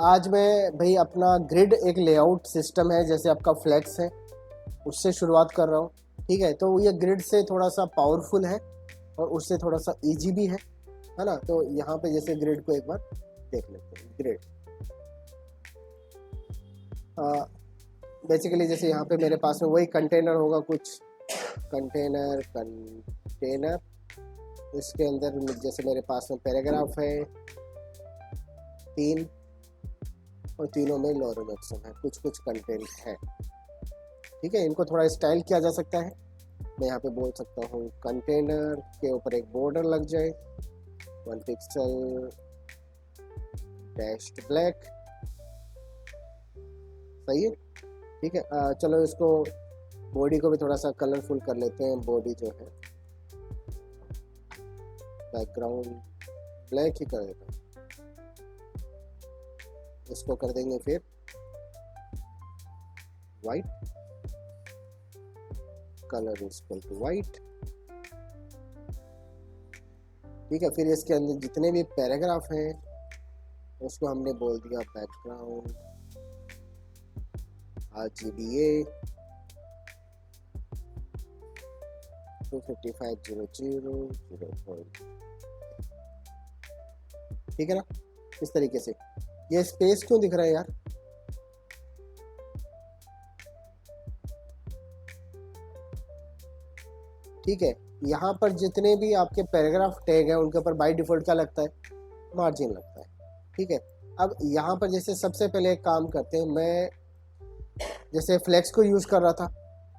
आज मैं भाई अपना ग्रिड एक लेआउट सिस्टम है जैसे आपका फ्लेक्स है उससे शुरुआत कर रहा हूँ। ठीक है, तो ये ग्रिड से थोड़ा सा पावरफुल है और उससे थोड़ा सा इजी भी है ना। तो यहाँ पे जैसे ग्रिड को एक बार देख लेते हैं। ग्रिड बेसिकली जैसे यहाँ पे मेरे पास में वही कंटेनर होगा, कुछ कंटेनर इसके अंदर जैसे मेरे पास में पैराग्राफ है 3 और तीनों में लॉरेल एक्शन है, कुछ कुछ कंटेंट है। ठीक है, इनको थोड़ा स्टाइल किया जा सकता है। मैं यहाँ पे बोल सकता हूँ कंटेनर के ऊपर एक बॉर्डर लग जाए 1 पिक्सल डैश्ड ब्लैक। सही है, ठीक है। चलो इसको बॉडी को भी थोड़ा सा कलरफुल कर लेते हैं। बॉडी जो है बैकग्राउंड ब्लैक ही कर देता हूँ। इसको कर देंगे फिर white, colour equal to white. ठीक है, फिर इसके अंदर जितने भी पैराग्राफ हैं उसको हमने बोल दिया बैकग्राउंड RGBA 255.0.0.0। ठीक है ना, इस तरीके से। ये स्पेस क्यों दिख रहा है यार? ठीक है, यहाँ पर जितने भी आपके पैराग्राफ टैग हैं उनके ऊपर बाय डिफॉल्ट क्या लगता है? मार्जिन लगता है। ठीक है, अब यहाँ पर जैसे सबसे पहले एक काम करते हैं। मैं जैसे फ्लेक्स को यूज़ कर रहा था,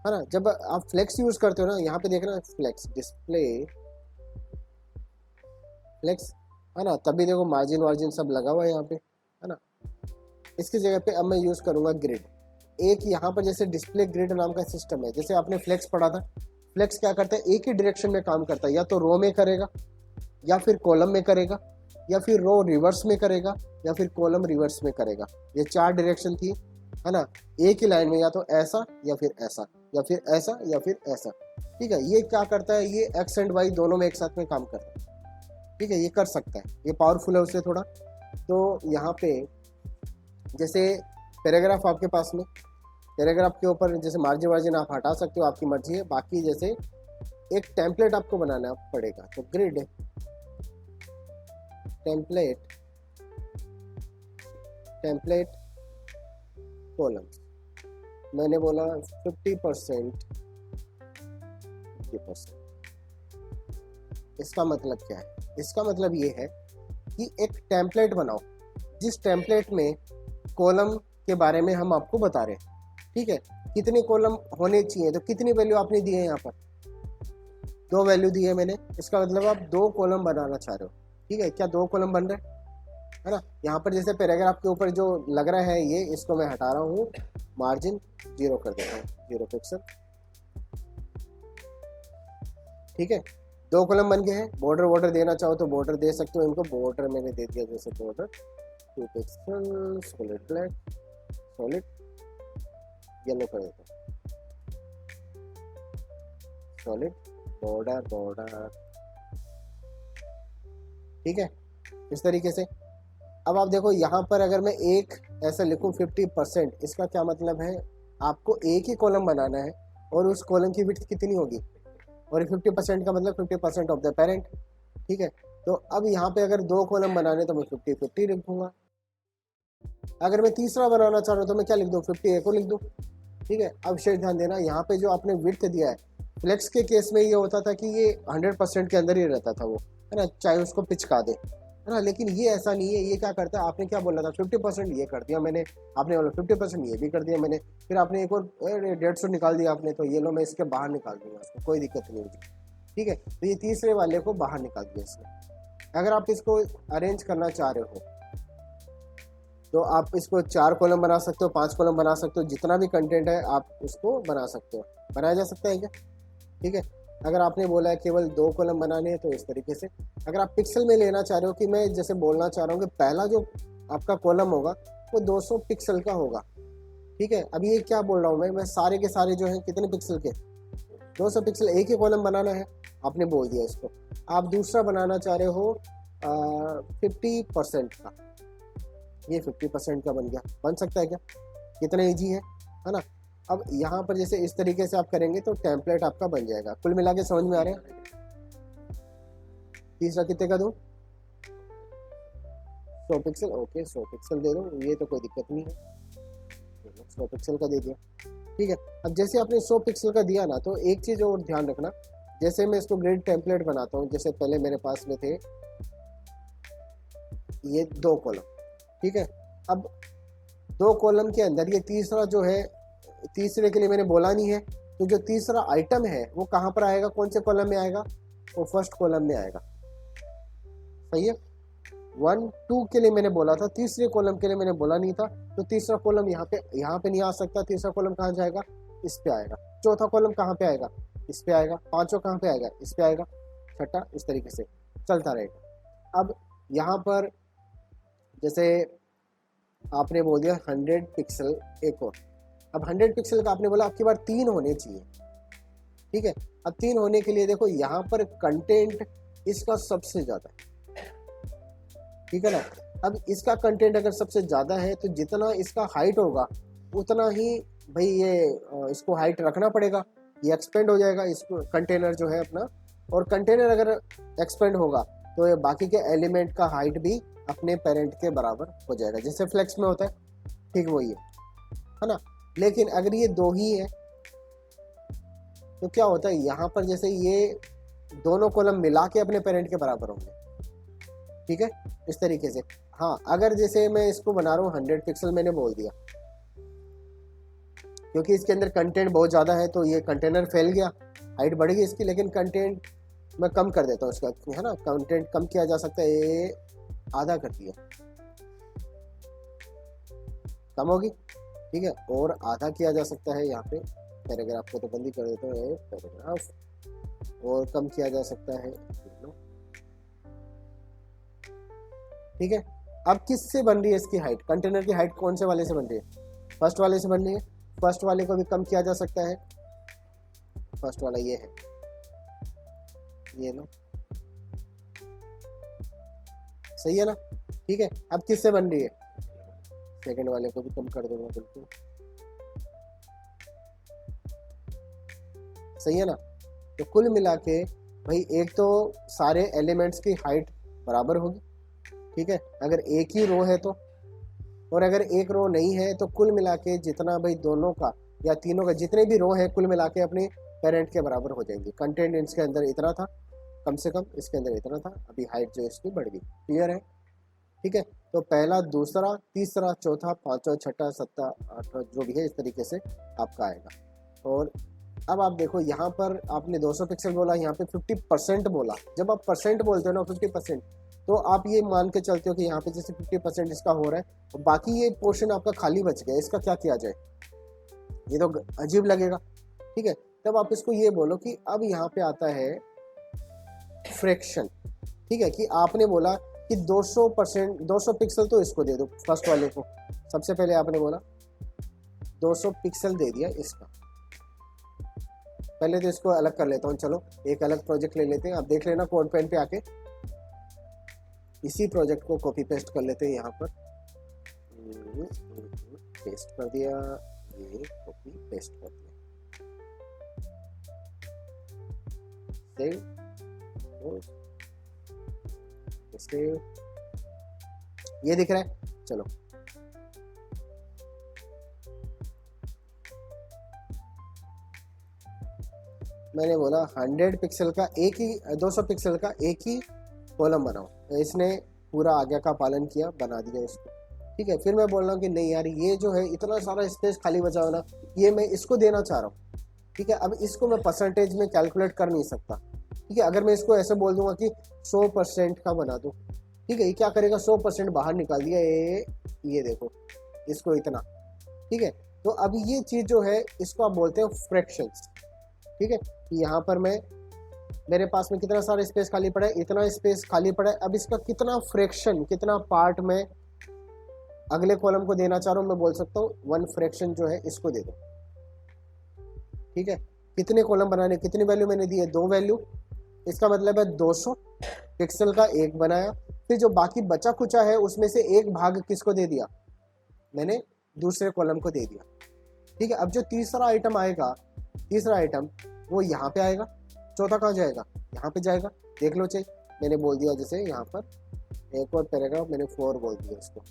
है ना। जब आप फ्लेक्स यूज़ करते हो ना, यहाँ पे देखना फ्लेक्स डिस्प्ले फ्लेक्स, है ना, तभी देखो मार्जिन वार्जिन सब लगा हुआ है यहाँ पे, है ना। इसकी जगह पे अब मैं यूज़ करूँगा ग्रिड। एक यहाँ पर जैसे डिस्प्ले ग्रिड नाम का सिस्टम है। जैसे आपने फ्लेक्स पढ़ा था, फ्लेक्स क्या करता है? एक ही डायरेक्शन में काम करता है, या तो रो में करेगा या फिर कॉलम में करेगा या फिर रो रिवर्स में करेगा या फिर कॉलम रिवर्स में करेगा। ये 4 डायरेक्शन थी, है ना। एक ही लाइन में या तो ऐसा या फिर ऐसा या फिर ऐसा या फिर ऐसा। ठीक है, ये क्या करता है? ये एक्स एंड वाई दोनों में एक साथ में काम करता है। ठीक है, ये कर सकता है, ये पावरफुल है उससे थोड़ा। तो यहाँ पे जैसे पैराग्राफ आपके पास में, पैराग्राफ के ऊपर जैसे मार्जिन वार्जिन आप हटा सकते हो, आपकी मर्जी है। बाकी जैसे एक टेम्पलेट आपको बनाना पड़ेगा, तो ग्रिड टेम्पलेट कॉलम्स, मैंने बोला 50%। इसका मतलब क्या है? इसका मतलब ये है कि एक टेम्पलेट बनाओ जिस टेम्पलेट में कॉलम के बारे में हम आपको बता रहे हैं। ठीक है, कितने कॉलम होने चाहिए, तो कितनी वैल्यू आपने दी है? यहाँ पर 2 वैल्यू दी है मैंने। इसका मतलब आप 2 कॉलम बनाना चाह रहे हो। ठीक है, क्या 2 कॉलम बन रहे हैं? है ना। यहाँ पर जैसे पैराग्राफ के ऊपर जो लग रहा है ये, इसको मैं हटा रहा हूँ, मार्जिन 0 कर देता हूँ, 0 पिक्सल। ठीक है, 2 कॉलम बन गए हैं। बॉर्डर वॉर्डर देना चाहो तो बॉर्डर दे सकते हो इनको। बॉर्डर मैंने दे दिया, जैसे border 2 pixel solid black, solid yellow कर देता हूँ, सॉलिड बॉर्डर। ठीक है, इस तरीके से। अब आप देखो यहाँ पर अगर मैं एक ऐसा लिखूँ 50%, इसका क्या मतलब है? आपको एक ही कॉलम बनाना है और उस कॉलम की विड्थ कितनी होगी? और 50% का मतलब 50% ऑफ द पेरेंट। ठीक है, तो अब यहाँ पे अगर 2 कॉलम बनाने तो मैं 50-50 लिखूंगा। अगर मैं तीसरा बनाना चाह रहा हूँ तो मैं क्या लिख दूँ? 50 को लिख दूँ। ठीक है, अब शेष ध्यान देना, यहाँ पे जो आपने विड्थ दिया है, फ्लेक्स के केस में ये होता था कि ये 100% के अंदर ही रहता था वो, है ना, चाहे उसको पिचका दे, है ना। लेकिन ये ऐसा नहीं है। ये क्या करता है? आपने क्या बोला था? 50% ये कर दिया मैंने, आपने बोला 50% ये भी कर दिया मैंने, फिर आपने एक और 150 निकाल दिया आपने, तो ये लो मैं इसके बाहर निकाल दूंगा, इसको कोई दिक्कत नहीं होगी। ठीक है, तो ये तीसरे वाले को बाहर निकाल दिया इसने। अगर आप इसको अरेंज करना चाह रहे हो तो आप इसको 4 कॉलम बना सकते हो, 5 कॉलम बना सकते हो, जितना भी कंटेंट है आप उसको बना सकते हो। बनाया जा सकता है क्या? ठीक है, अगर आपने बोला है केवल 2 कॉलम बनाने हैं तो इस तरीके से। अगर आप पिक्सल में लेना चाह रहे हो कि मैं जैसे बोलना चाह रहा हूँ कि पहला जो आपका कॉलम होगा वो 200 पिक्सल का होगा। ठीक है, अभी ये क्या बोल रहा हूँ मैं सारे के सारे जो हैं कितने पिक्सल के? 200 पिक्सल। एक ही कॉलम बनाना है, आपने बोल दिया इसको। आप दूसरा बनाना चाह रहे हो 50% का, ये 50% का बन गया, बन सकता है क्या? कितना ईजी है ना। अब यहाँ पर जैसे इस तरीके से आप करेंगे तो टेम्पलेट आपका बन जाएगा। कुल मिला के समझ में आ रहा है? तीसरा कितने का दूं? 100 पिक्सल, ओके 100 पिक्सल दे दो, ये तो कोई दिक्कत नहीं है, 100 पिक्सल का दे दिया। ठीक है, अब जैसे आपने 100 पिक्सल का दिया ना, तो एक चीज़ और ध्यान रखना, जैसे मैं इसको ग्रिड टेम्पलेट बनाता हूँ, जैसे पहले मेरे पास में थे ये 2 कॉलम, ठीक है। अब 2 कॉलम के अंदर ये तीसरा जो है, तीसरे के लिए मैंने बोला नहीं है, तो जो तीसरा आइटम है वो कहाँ पर आएगा, कौन से कॉलम में आएगा? वो फर्स्ट कॉलम में आएगा, सही है। 1 2 के लिए मैंने बोला था, तीसरे कॉलम के लिए मैंने बोला नहीं था, तो तीसरा कॉलम यहाँ पे नहीं आ सकता। तीसरा कॉलम कहाँ जाएगा? इस पे आएगा। चौथा कॉलम कहाँ पे आएगा? इस पे आएगा। पांचवा कहाँ पे आएगा? इस पे आएगा। छठा इस तरीके से चलता रहेगा। अब यहाँ पर जैसे आपने बोल दिया 100 पिक्सल एक और, अब 100 पिक्सल का आपने बोला आपकी बार 3 होने चाहिए, ठीक है। अब 3 होने के लिए देखो यहाँ पर कंटेंट इसका सबसे ज़्यादा है, ठीक है ना। अब इसका कंटेंट अगर सबसे ज़्यादा है तो जितना इसका हाइट होगा उतना ही भाई ये इसको हाइट रखना पड़ेगा, ये एक्सपेंड हो जाएगा इसको कंटेनर जो है अपना। और कंटेनर अगर एक्सपेंड होगा तो ये बाकी के एलिमेंट का हाइट भी अपने पेरेंट के बराबर हो जाएगा, जैसे फ्लेक्स में होता है, ठीक वही है ना। लेकिन अगर ये 2 ही है तो क्या होता है, यहाँ पर जैसे ये दोनों कॉलम मिला के अपने पेरेंट के बराबर होंगे, ठीक है, इस तरीके से। हाँ, अगर जैसे मैं इसको बना रहा हूँ 100 पिक्सल, मैंने बोल दिया क्योंकि इसके अंदर कंटेंट बहुत ज़्यादा है, तो ये कंटेनर फैल गया, हाइट बढ़ गई इसकी, लेकिन कंटेंट मैं कम कर देता हूँ इसका, है ना। कंटेंट कम किया जा सकता है, ये आधा कर दिया, कम होगी, ठीक है, और आधा किया जा सकता है। यहाँ पे पैराग्राफ को तो बंद ही कर देता हूँ, पैराग्राफ और कम किया जा सकता है, ठीक है। अब किससे बन रही है इसकी हाइट? कंटेनर की हाइट कौन से वाले से बन रही है? फर्स्ट वाले से बन रही है। फर्स्ट वाले को भी कम किया जा सकता है, फर्स्ट वाला ये है, ये लो, सही है ना, ठीक है। अब किससे बन रही है? सेकंड वाले को भी कम कर दूंगा, बिल्कुल सही है ना। तो कुल मिला के भाई एक तो सारे एलिमेंट्स की हाइट बराबर होगी, ठीक है, अगर एक ही रो है तो, और अगर एक रो नहीं है तो कुल मिला के जितना भाई दोनों का या तीनों का जितने भी रो है कुल मिला के अपने पेरेंट के बराबर हो जाएंगे। कंटेंट इसके अंदर इतना था, कम से कम इसके अंदर इतना था, अभी हाइट जो इसकी बढ़ गई, क्लियर है, ठीक है। तो पहला, दूसरा, तीसरा, चौथा, पांचवा, छठा, सत्ता, आठवां जो भी है इस तरीके से आपका आएगा। और अब आप देखो यहाँ पर आपने 200 पिक्सल बोला, यहाँ पे 50% बोला। जब आप परसेंट बोलते हो ना 50%, तो आप ये मान के चलते हो कि यहाँ पे जैसे 50% इसका हो रहा है, तो बाकी ये पोर्शन आपका खाली बच गया, इसका क्या किया जाए? ये तो अजीब लगेगा, ठीक है। तब आप इसको ये बोलो कि अब यहाँ पे आता है फ्रैक्शन, ठीक है, कि आपने बोला कि 200% 200 पिक्सल तो इसको दे दो, फर्स्ट वाले को। सबसे पहले आपने बोला 200 पिक्सल दे दिया इसका। पहले तो इसको अलग कर लेता हूँ, चलो एक अलग प्रोजेक्ट ले लेते हैं। आप देख लेना कोड पेन पे आके, इसी प्रोजेक्ट को कॉपी पेस्ट कर लेते हैं यहाँ पर, पेस्ट कर दिया, ये कॉपी पेस्ट कर दिया, सेव, ये दिख रहा है। चलो मैंने बोला 100 पिक्सल का एक ही, 200 पिक्सल का एक ही कॉलम बनाओ, तो इसने पूरा आज्ञा का पालन किया, बना दिया इसको, ठीक है। फिर मैं बोल रहा हूँ कि नहीं यार, ये जो है इतना सारा स्पेस खाली बचा हो ना, ये मैं इसको देना चाह रहा हूँ, ठीक है। अब इसको मैं परसेंटेज में कैलकुलेट कर नहीं सकता, ठीक है। अगर मैं इसको ऐसे बोल दूंगा कि 100% का बना दो, ठीक है, ये क्या करेगा, 100% बाहर निकाल दिया, ये देखो इसको इतना, ठीक है। तो अब ये चीज़ जो है इसको आप बोलते हैं फ्रैक्शंस, ठीक है। यहाँ पर मेरे पास में कितना सारा स्पेस खाली पड़ा है, इतना स्पेस खाली पड़ा है। अब इसका कितना फ्रैक्शन, कितना पार्ट में अगले कॉलम को देना चाह रहा हूँ, मैं बोल सकता हूँ 1 फ्रैक्शन जो है इसको दे दो, ठीक है। कितने कॉलम बनाने, कितनी वैल्यू मैंने दी है? 2 वैल्यू। इसका मतलब है 200 पिक्सल का एक बनाया, फिर जो बाकी बचा कुचा है उसमें से एक भाग किसको दे दिया, मैंने दूसरे कॉलम को दे दिया। ठीक है, अब जो तीसरा आइटम आएगा, तीसरा आइटम वो यहाँ पे आएगा, चौथा कहाँ जाएगा, यहाँ पे जाएगा। देख लो चाहिए, मैंने बोल दिया जैसे यहाँ पर एक और पैराग्राफ मैंने 4 बोल दिया इसको,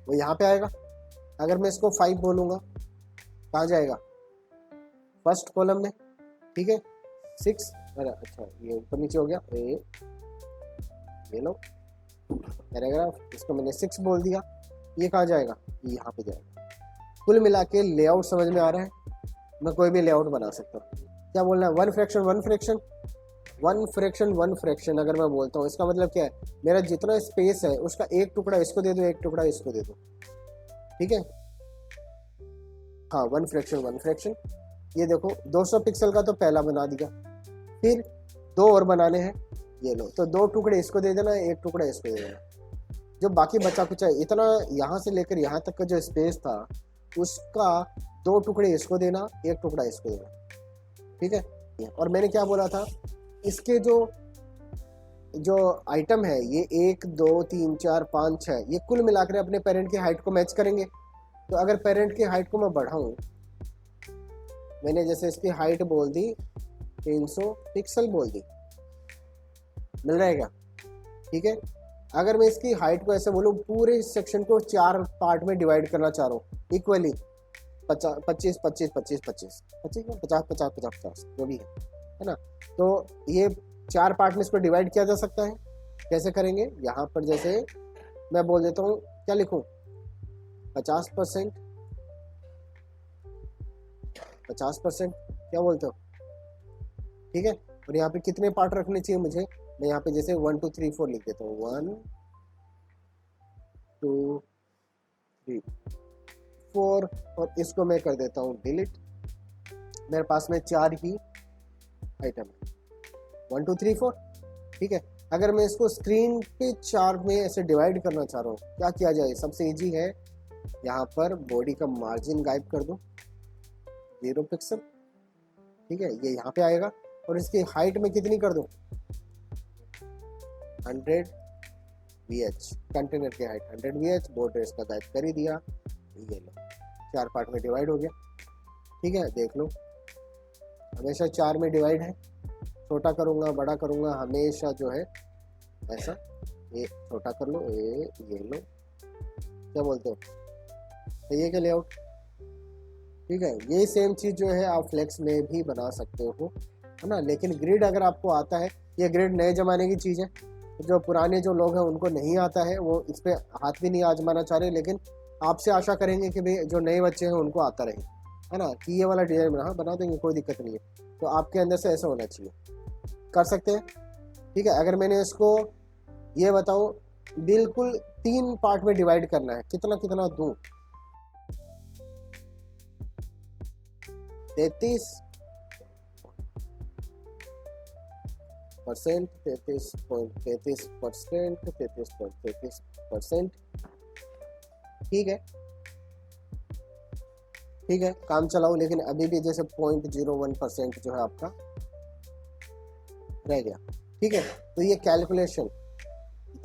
वो यहाँ पे आएगा। अगर मैं इसको 5 बोलूँगा कहाँ जाएगा, फर्स्ट कॉलम में। ठीक है, 6, अरे अच्छा ये ऊपर नीचे हो गया, ये लो पैराग्राफ, इसको मैंने 6 बोल दिया, ये कहाँ जाएगा, ये यहाँ पे जाएगा। कुल मिला के लेआउट समझ में आ रहा है, मैं कोई भी लेआउट बना सकता हूँ। क्या बोलना है, one fraction one fraction one fraction one fraction अगर मैं बोलता हूँ, इसका मतलब क्या है, मेरा जितना स्पेस है उसका एक टुकड़ा इसको दे दो, एक टुकड़ा इसको दे दो। ठीक है, हाँ वन फ्रैक्शन वन फ्रैक्शन। ये देखो 200 पिक्सल का तो पहला बना दिया, फिर 2 और बनाने हैं, ये लो, तो 2 टुकड़े इसको दे देना, एक टुकड़ा इसको दे देना। जो बाकी बचा कुछ है, इतना यहाँ से लेकर यहाँ तक का जो स्पेस था उसका 2 टुकड़े इसको देना, एक टुकड़ा इसको देना। ठीक है, और मैंने क्या बोला था, इसके जो आइटम है ये 1 2 3 4 5 6 ये कुल मिलाकर अपने पेरेंट की हाइट को मैच करेंगे। तो अगर पेरेंट की हाइट को मैं बढ़ाऊं, मैंने जैसे इसकी हाइट बोल दी 300 पिक्सल बोल दी, मिल रहेगा। ठीक है, अगर मैं इसकी हाइट को ऐसे बोलूँ, पूरे सेक्शन को 4 पार्ट में डिवाइड करना चाह रहा हूँ इक्वली, 50 25 25 25 25 25 50 50 50 50 जो भी है ना। तो ये 4 पार्ट में इसको डिवाइड किया जा सकता है। कैसे करेंगे, यहाँ पर जैसे मैं बोल देता हूँ, क्या लिखूँ, 50%, 50%, क्या बोलते हो। ठीक है, और यहाँ पे कितने पार्ट रखने चाहिए मुझे, मैं यहाँ पे जैसे 1 2 3 4 लिख देता हूँ, 1 2 3 4, और इसको मैं कर देता हूँ डिलीट। मेरे पास में 4 ही आइटम है, 1 2 3 4। ठीक है, अगर मैं इसको स्क्रीन पे 4 में ऐसे डिवाइड करना चाह रहा हूँ, क्या किया जाए, सबसे इजी है, यहाँ पर बॉडी का मार्जिन गायब कर दो, 0 पिक्सल। ठीक है, ये यहाँ पे आएगा, और इसकी हाइट में कितनी कर दो, 100 VH, कंटेनर की हाइट 100 VH, बॉर्डर इसका गायब कर ही दिया। ये लो 4 पार्ट में डिवाइड हो गया। ठीक है, देख लो हमेशा 4 में डिवाइड है, छोटा करूँगा बड़ा करूँगा, हमेशा जो है ऐसा, ये छोटा कर लो, ये लो, क्या बोलते हो, तो ये क्या लेआउट। ठीक है, यही सेम चीज़ जो है आप फ्लेक्स में भी बना सकते हो, है ना। लेकिन ग्रिड अगर आपको आता है, ये ग्रिड नए ज़माने की चीज़ है, जो पुराने जो लोग हैं उनको नहीं आता है, वो इस पर हाथ भी नहीं आजमाना चाह रहे, लेकिन आपसे आशा करेंगे कि भाई जो नए बच्चे हैं उनको आता रहे, है ना, कि ये वाला डिज़ाइन बना, हाँ बना देंगे, कोई दिक्कत नहीं है। तो आपके अंदर से ऐसा होना चाहिए, कर सकते हैं। ठीक है, अगर मैंने इसको ये बताओ बिल्कुल 3 पार्ट में डिवाइड करना है, कितना कितना दूँ, 33%, 33.33%, 33.33%। ठीक है, ठीक है, काम चलाओ, लेकिन अभी भी जैसे 0.01% जो है आपका रह गया। ठीक है, तो ये कैलकुलेशन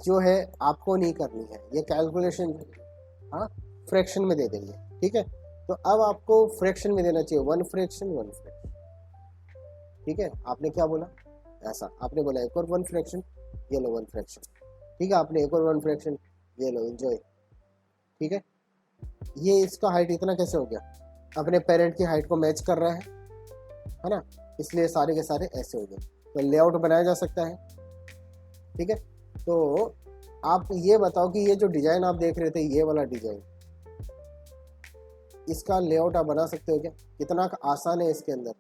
जो है आपको नहीं करनी है, ये कैलकुलेशन हाँ फ्रैक्शन में दे देंगे। ठीक है, तो अब आपको फ्रैक्शन में देना चाहिए, 1 फ्रैक्शन 1 फ्रैक्शन। ठीक है, आपने क्या बोला, ऐसा आपने बोला एक और 1 फ्रैक्शन, ये लो 1 फ्रैक्शन। ठीक है, आपने एक और 1 फ्रैक्शन, ये लो एंजॉय। ठीक है, ये इसका हाइट इतना कैसे हो गया, अपने पेरेंट की हाइट को मैच कर रहा है ना, इसलिए सारे के सारे ऐसे हो गए। तो लेआउट बनाया जा सकता है। ठीक है, तो आप ये बताओ कि ये जो डिज़ाइन आप देख रहे थे, ये वाला डिज़ाइन, इसका लेआउट आप बना सकते हो क्या, कितना आसान है इसके अंदर।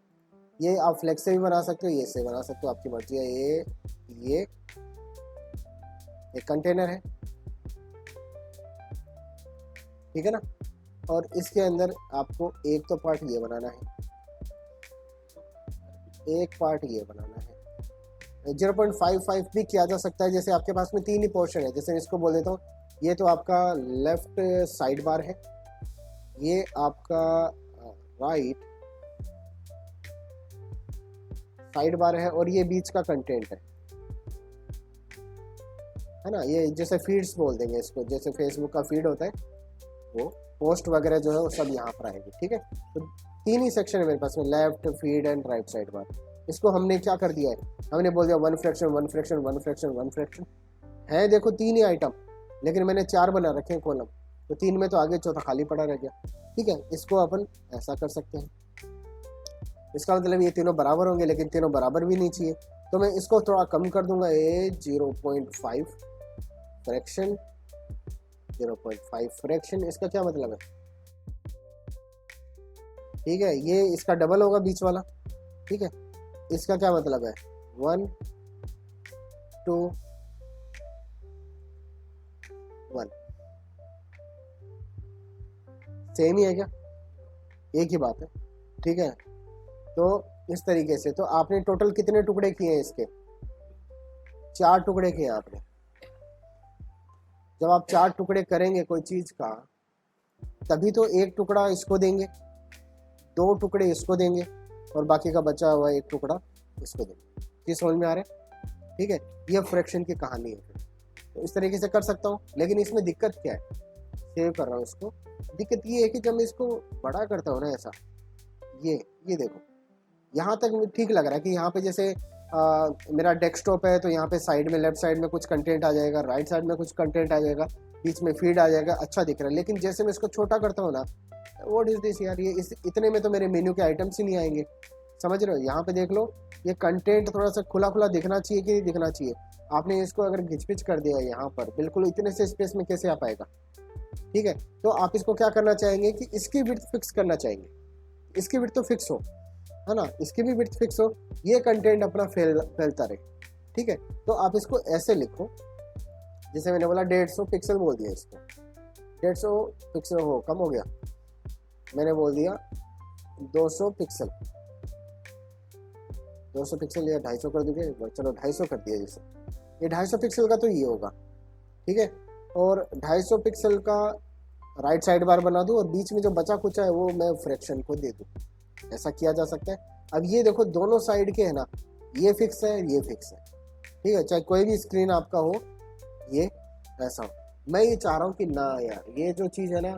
ये आप फ्लेक्स से भी बना सकते हो, ये से बना सकते हो, आपकी मर्जी है। ये एक कंटेनर है, ठीक है ना, और इसके अंदर आपको एक तो पार्ट ये बनाना है, एक पार्ट ये बनाना है। 0.55 भी किया जा सकता है, जैसे आपके पास में 3 ही पोर्शन है, जैसे इसको बोल देता हूँ, ये तो आपका लेफ्ट साइड बार है, ये आपका राइट साइड बार है, और ये बीच का कंटेंट है। है ना, ये जैसे फीड्स बोल देंगे इसको, जैसे फेसबुक का फीड होता है वो पोस्ट वगैरह जो है वो सब यहाँ पर आएंगे। ठीक है, तो तीन ही सेक्शन है मेरे पास में, left, feed and right side bar. इसको हमने क्या कर दिया है, हमने बोल दिया one fraction one fraction one fraction one fraction है। देखो तीन ही आइटम, लेकिन मैंने चार बना रखे हैं कॉलम, तो तीन में तो आगे चौथा खाली पड़ा रह गया। ठीक है, इसको अपन ऐसा कर सकते हैं। इसका मतलब ये तीनों बराबर होंगे, लेकिन तीनों बराबर भी नहीं चाहिए, तो मैं इसको थोड़ा कम कर दूंगा, ए 0.5 फ्रैक्शन 0.5 फ्रैक्शन। इसका क्या मतलब है, ठीक है, ये इसका डबल होगा बीच वाला। ठीक है, इसका क्या मतलब है 1 2 1, सेम ही है क्या, एक ही बात है। ठीक है, तो इस तरीके से तो आपने टोटल कितने टुकड़े किए हैं इसके, चार टुकड़े किए आपने। जब आप चार टुकड़े करेंगे कोई चीज का, तभी तो एक टुकड़ा इसको देंगे, दो टुकड़े इसको देंगे, और बाकी का बचा हुआ एक टुकड़ा इसको देंगे। ये समझ में आ रहा है। ठीक है, ये फ्रैक्शन की कहानी है। तो इस तरीके से कर सकता हूँ, लेकिन इसमें दिक्कत क्या है, सेव कर रहा हूँ इसको। दिक्कत ये है कि जब मैं इसको बड़ा करता हूँ ना ऐसा, ये देखो यहाँ तक मुझे ठीक लग रहा है कि यहाँ पे जैसे मेरा डेस्कटॉप है, तो यहाँ पे साइड में लेफ्ट साइड में कुछ कंटेंट आ जाएगा, राइट साइड में कुछ कंटेंट आ जाएगा, बीच में फीड आ जाएगा, अच्छा दिख रहा है। लेकिन जैसे मैं इसको छोटा करता हूँ ना, व्हाट इज दिस यार, ये इतने में तो मेरे मेन्यू के आइटम्स ही नहीं आएंगे। समझ रहे हो, यहाँ पे देख लो, ये कंटेंट थोड़ा सा खुला खुला दिखना चाहिए कि नहीं दिखना चाहिए। आपने इसको अगर घिचपिच कर दिया यहाँ पर, बिल्कुल इतने से स्पेस में कैसे आ पाएगा। ठीक है, तो आप इसको क्या करना चाहेंगे कि इसकी विड्थ फिक्स करना चाहेंगे, इसकी विड्थ तो फिक्स हो, है ना, इसकी भी विड्थ फिक्स हो, ये कंटेंट अपना फैलता रहे। ठीक है, तो आप इसको ऐसे लिखो, जैसे मैंने बोला 150 पिक्सल बोल दिया इसको, 150 पिक्सल हो कम हो गया, मैंने बोल दिया 200 पिक्सल, 200 पिक्सल या 250 कर दोगे, चलो 250 कर दिया। जैसे ये 250 पिक्सल का तो ये होगा। ठीक है, और 250 पिक्सल का राइट साइड बार बना दूं, और बीच में जो बचा कुछ है वो मैं फ्रैक्शन को दे दूं, ऐसा किया जा सकता है। अब ये देखो दोनों साइड के है ना, ये फिक्स है, ये फिक्स है। ठीक है, चाहे कोई भी स्क्रीन आपका हो, ये ऐसा हो। मैं ये चाह रहा हूँ कि ना यार, ये जो चीज़ है ना,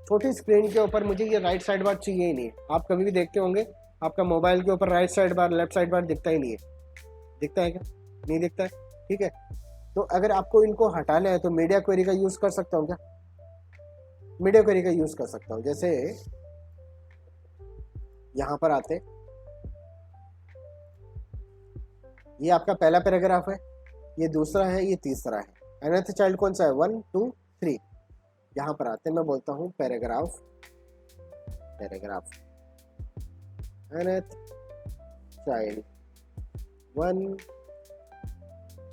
छोटी स्क्रीन के ऊपर मुझे ये राइट साइड बार चाहिए ही नहीं। आप कभी भी देखते होंगे आपका मोबाइल के ऊपर right side bar left side bar दिखता ही नहीं है, दिखता है क्या, नहीं दिखता है। ठीक है, तो अगर आपको इनको हटाना है तो मीडिया क्वेरी का यूज़ कर सकता हूँ क्या, मीडिया क्वेरी का यूज़ कर सकता हूँ। जैसे यहाँ पर आते, ये आपका पहला पैराग्राफ है, ये दूसरा है, ये तीसरा है। अनथ चाइल्ड कौन सा है, 1 2 3। यहाँ पर आते मैं बोलता हूँ paragraph, paragraph nth child 1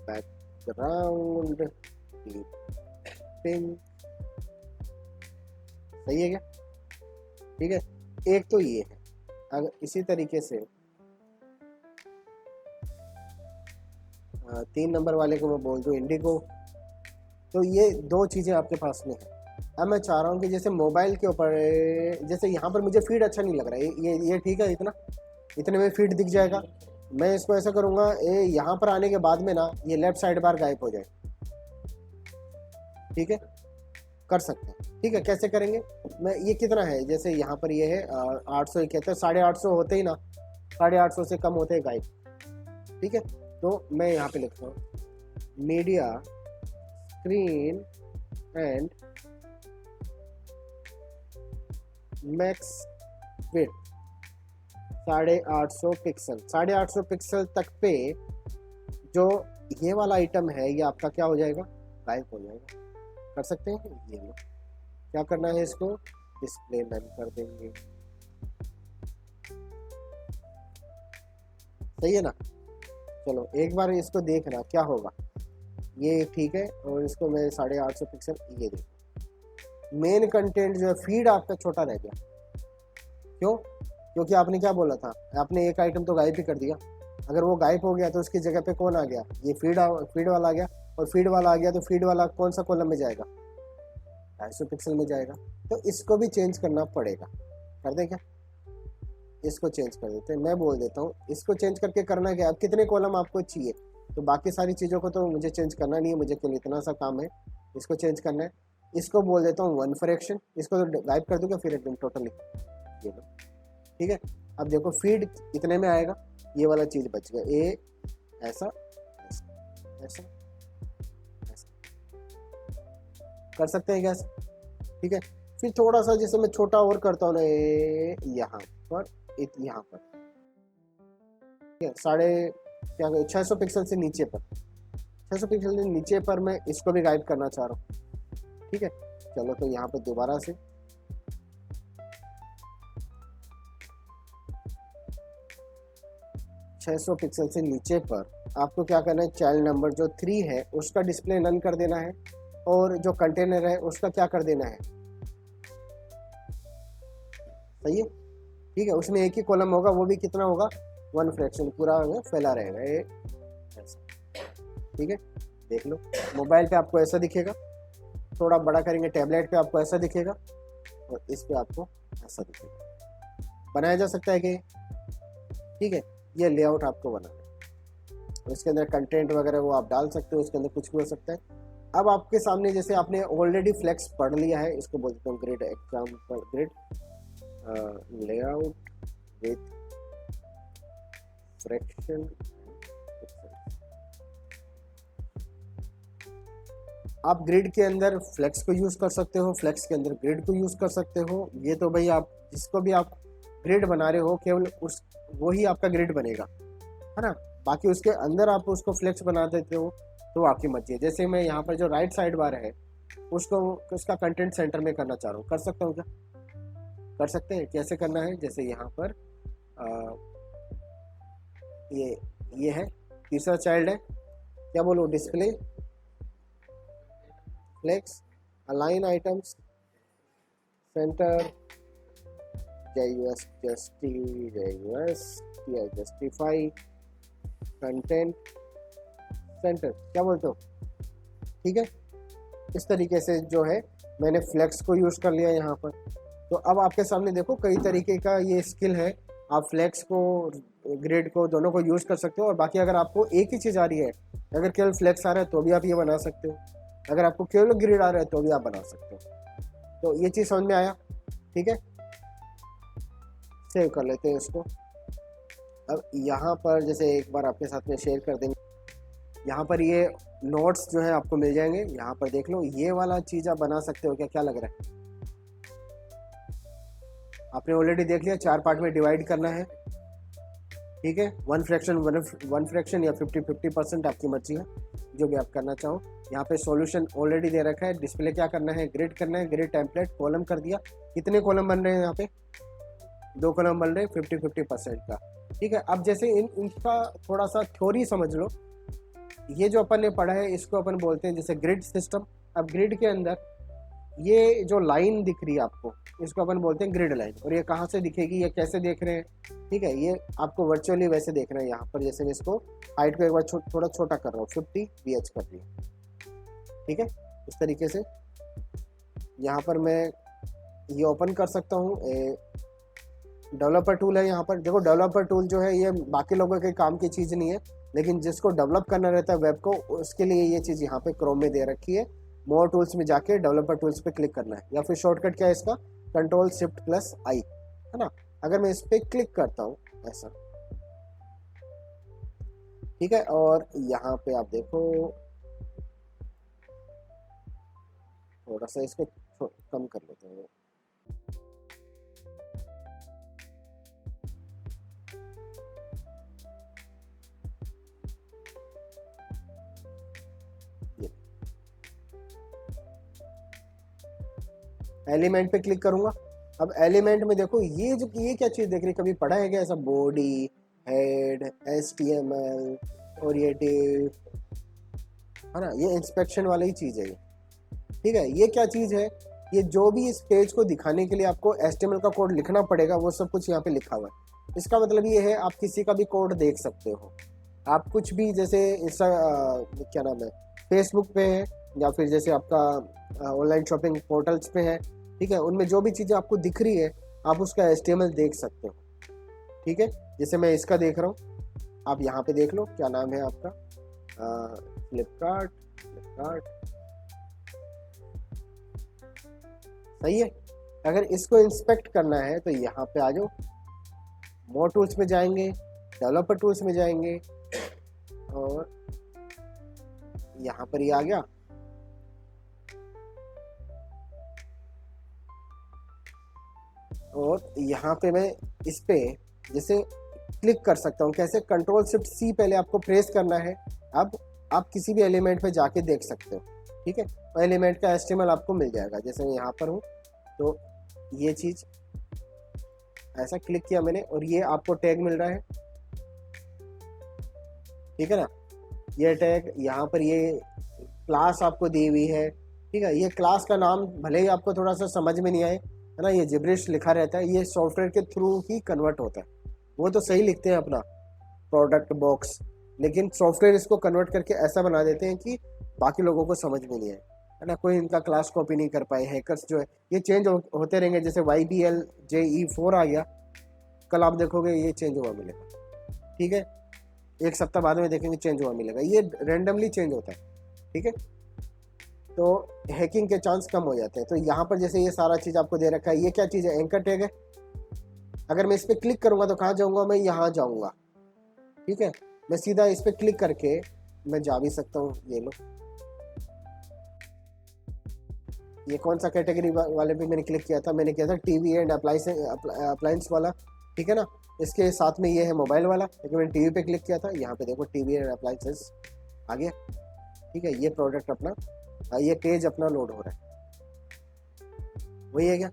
background pink. सही है क्या, ठीक है। एक तो ये है, अगर इसी तरीके से 3 नंबर वाले को मैं बोल दूँ इंडिगो, तो ये दो चीज़ें आपके पास में है। अब मैं चाह रहा हूँ कि जैसे मोबाइल के ऊपर, जैसे यहाँ पर मुझे फीड अच्छा नहीं लग रहा है, ये ठीक है, इतने में फीड दिख जाएगा। मैं इसको ऐसा करूँगा, यहाँ पर आने के बाद में ना ये लेफ्ट साइड बार गायब हो जाए। ठीक है, कर सकते हैं। ठीक है, कैसे करेंगे, मैं ये कितना है, जैसे यहाँ पर ये है 871, 850 होते ही ना, 850 से कम होते हैं गायब। ठीक है, तो मैं यहाँ पे लिखता हूँ media screen and max width 850 pixel. 850 pixel तक पे जो ये वाला आइटम है ये आपका क्या हो जाएगा, गायब हो जाएगा। कर सकते हैं, ये लो, क्या करना है, इसको डिस्प्ले नन कर देंगे। सही है ना, चलो एक बार इसको देखना क्या होगा। ये ठीक है, और इसको मैं 850 पिक्सल ये देखो, मेन कंटेंट जो है फीड आपका छोटा रह गया। क्यों, क्योंकि आपने क्या बोला था, आपने एक आइटम तो गायब ही कर दिया। अगर वो गायब हो गया तो उसकी जगह पे कौन आ गया, ये फीड वाला आ गया, और फीड वाला आ गया तो फीड वाला कौन सा कॉलम में जाएगा, 250 पिक्सल में जाएगा। तो इसको भी चेंज करना पड़ेगा, कर दें क्या, इसको चेंज कर देते हैं। मैं बोल देता हूँ इसको चेंज करके करना क्या, अब कितने कॉलम आपको चाहिए, तो बाकी सारी चीज़ों को तो मुझे चेंज करना नहीं है, मुझे केवल इतना सा काम है, इसको चेंज करना है। इसको बोल देता हूँ 1 फ्रैक्शन, इसको तो गायब कर दूंगा फिर एकदम टोटली, ये लो। ठीक है, अब देखो फीड इतने में आएगा, ये वाला चीज़ बच गया, ए ऐसा ऐसा ऐसा ऐसा कर सकते हैं क्या ऐसा? ठीक है, फिर थोड़ा सा जैसे मैं छोटा और करता हूँ ना, यहाँ पर यहाँ पर, ठीक है, साढ़े क्या 600 पिक्सल से नीचे पर, 600 पिक्सल से नीचे पर मैं इसको भी गाइड करना चाह रहा हूँ। ठीक है, चलो तो यहाँ पर दोबारा से 600 पिक्सल से नीचे पर आपको क्या करना है, चाइल्ड नंबर जो 3 है उसका डिस्प्ले नन कर देना है, और जो कंटेनर है उसका क्या कर देना है, सही है। ठीक है, उसमें एक ही कॉलम होगा, वो भी कितना होगा, 1 फ्रैक्शन, पूरा फैला रहेगा ये ऐसा। ठीक है, देख लो मोबाइल पे आपको ऐसा दिखेगा, थोड़ा बड़ा करेंगे टैबलेट पे आपको ऐसा दिखेगा, और इस पे आपको ऐसा दिखेगा। बनाया जा सकता है कि, ठीक है, ये लेआउट आपको बनाना है, इसके अंदर कंटेंट वगैरह वो आप डाल सकते हो, इसके अंदर कुछ भी हो सकता है। अब आपके सामने जैसे आपने ऑलरेडी फ्लेक्स पढ़ लिया है, इसको बोलते हैं grid example, grid layout with fraction. आप ग्रिड के अंदर फ्लेक्स को यूज कर सकते हो, फ्लेक्स के अंदर ग्रिड को यूज कर सकते हो। ये तो भाई आप जिसको भी आप ग्रिड बना रहे हो केवल उस वही आपका ग्रिड बनेगा, है ना। बाकी उसके अंदर आप उसको फ्लेक्स बना देते हो तो आपकी मर्जी है। जैसे मैं यहाँ पर जो राइट साइड बार है उसको उसका कंटेंट सेंटर में करना चाह रहा हूँ, कर सकता हूँ क्या? कर सकते हैं। कैसे करना है, जैसे यहाँ पर ये है, तीसरा चाइल्ड है, क्या बोलो, display flex align items center justify content center, क्या बोलते हो? ठीक है, इस तरीके से जो है मैंने फ्लेक्स को यूज कर लिया यहाँ पर। तो अब आपके सामने देखो कई तरीके का ये स्किल है, आप फ्लेक्स को ग्रिड को दोनों को यूज कर सकते हो। और बाकी अगर आपको एक ही चीज़ आ रही है, अगर केवल फ्लेक्स आ रहा है तो भी आप ये बना सकते हो, अगर आपको केवल ग्रिड आ रहा है तो भी आप बना सकते हो। तो ये चीज़ समझ में आया? ठीक है, सेव कर लेते हैं इसको। अब यहाँ पर जैसे एक बार आपके साथ में शेयर कर देंगे, यहाँ पर ये नोट्स जो है आपको मिल जाएंगे, यहाँ पर देख लो ये वाला चीज़ आप बना सकते हो क्या? क्या लग रहा है? आपने ऑलरेडी देख लिया, 4 पार्ट में डिवाइड करना है। ठीक है, 1 फ्रैक्शन या 50-50% आपकी मर्जी है, जो भी आप करना चाहो। यहाँ पे सॉल्यूशन ऑलरेडी दे रखा है, डिस्प्ले क्या करना है, ग्रिड करना है, ग्रिड टेम्पलेट कॉलम कर दिया। कितने कॉलम बन रहे हैं यहाँ पे? 2 कॉलम बन रहे हैं 50-50% का। ठीक है, अब जैसे इनका थोड़ा सा थ्योरी समझ लो। ये जो अपन ने पढ़ा है इसको अपन बोलते हैं जैसे ग्रिड सिस्टम। अब ग्रिड के अंदर ये जो लाइन दिख रही है आपको, इसको अपन बोलते हैं ग्रिड लाइन। और ये कहाँ से दिखेगी, ये कैसे देख रहे हैं? ठीक है, ये आपको वर्चुअली वैसे देखना है। यहाँ पर जैसे मैं इसको हाइट को एक बार थोड़ा छोटा कर रहा हूँ, 50 VH कर रही हूँ। ठीक है, इस तरीके से यहाँ पर मैं ये ओपन कर सकता हूँ। डेवलपर टूल है यहाँ पर, देखो डेवलपर टूल जो है ये बाकी लोगों के काम की चीज़ नहीं है, लेकिन जिसको डेवलप करना रहता है वेब को, उसके लिए ये चीज़ यहाँ पे क्रोम में दे रखी है। मोर टूल्स में जाके डेवलपर टूल्स पे क्लिक करना है, या फिर शॉर्टकट क्या है इसका, Ctrl+Shift+I, है ना। अगर मैं इस पर क्लिक करता हूँ ऐसा, ठीक है, और यहाँ पे आप देखो थोड़ा सा इसको कम कर लेते हैं। एलिमेंट पे क्लिक करूंगा। अब एलिमेंट में देखो ये क्या चीज देख रही, कभी पढ़ा है क्या ऐसा? बॉडी, हेड, HTML और ये div, है ना, ये इंस्पेक्शन वाली ही चीज है ये। ठीक है, ये क्या चीज है, ये जो भी इस पेज को दिखाने के लिए आपको HTML का कोड लिखना पड़ेगा वो सब कुछ यहाँ पे लिखा हुआ है। इसका मतलब ये है आप किसी का भी कोड देख सकते हो। आप कुछ भी जैसे क्या नाम है, फेसबुक पे है, या फिर जैसे आपका ऑनलाइन शॉपिंग पोर्टल्स पे है, ठीक है, उनमें जो भी चीज़ें आपको दिख रही है आप उसका HTML देख सकते हो। ठीक है, जैसे मैं इसका देख रहा हूँ, आप यहाँ पे देख लो, क्या नाम है आपका, फ्लिपकार्ट, फ्लिपकार्ट सही है। अगर इसको इंस्पेक्ट करना है तो यहाँ पे आ जाओ, मोर टूल्स में जाएंगे, डेवलपर टूल्स में जाएंगे और यहाँ पर ये आ गया। और यहाँ पे मैं इस पे जैसे क्लिक कर सकता हूँ। कैसे? कंट्रोल शिफ्ट सी पहले आपको प्रेस करना है। अब आप किसी भी एलिमेंट पे जाके देख सकते हो, ठीक है। और एलिमेंट का एस्टिमल आपको मिल जाएगा। जैसे मैं यहाँ पर हूँ तो ये चीज़ ऐसा क्लिक किया मैंने और ये आपको टैग मिल रहा है, ठीक है ना। ये टैग यहाँ पर, ये क्लास आपको दी हुई है, ठीक है। ये क्लास का नाम भले ही आपको थोड़ा सा समझ में नहीं आए, है ना, ये जिब्रिश लिखा रहता है, ये सॉफ्टवेयर के थ्रू ही कन्वर्ट होता है। वो तो सही लिखते हैं अपना प्रोडक्ट बॉक्स, लेकिन सॉफ्टवेयर इसको कन्वर्ट करके ऐसा बना देते हैं कि बाकी लोगों को समझ में नहीं आए, है ना, कोई इनका क्लास कॉपी नहीं कर पाए। हैकर्स जो है ये चेंज होते रहेंगे। जैसे YBLJE4 आ गया, कल आप देखोगे ये चेंज हुआ मिलेगा, ठीक है। एक सप्ताह बाद में देखेंगे चेंज हुआ मिलेगा। ये रेंडमली चेंज होता है, ठीक है। तो हैकिंग के चांस कम हो जाते हैं। तो यहाँ पर जैसे ये सारा चीज़ आपको दे रखा है, ये क्या चीज़ है? एंकर टैग है। अगर मैं इस पर क्लिक करूँगा तो कहाँ जाऊँगा? मैं यहाँ जाऊँगा, ठीक है। मैं सीधा इस पर क्लिक करके मैं जा भी सकता हूँ। ये लो, ये कौन सा कैटेगरी वाले पे मैंने क्लिक किया था? मैंने किया था टीवी एंड अप्लायंस वाला, ठीक है ना। इसके साथ में ये है मोबाइल वाला, लेकिन मैंने टीवी पे क्लिक किया था। यहाँ पे देखो टीवी एंड अप्लायंसेस आ गया, ठीक है। ये प्रोडक्ट अपना, ये पेज अपना लोड हो रहा है, वही है क्या,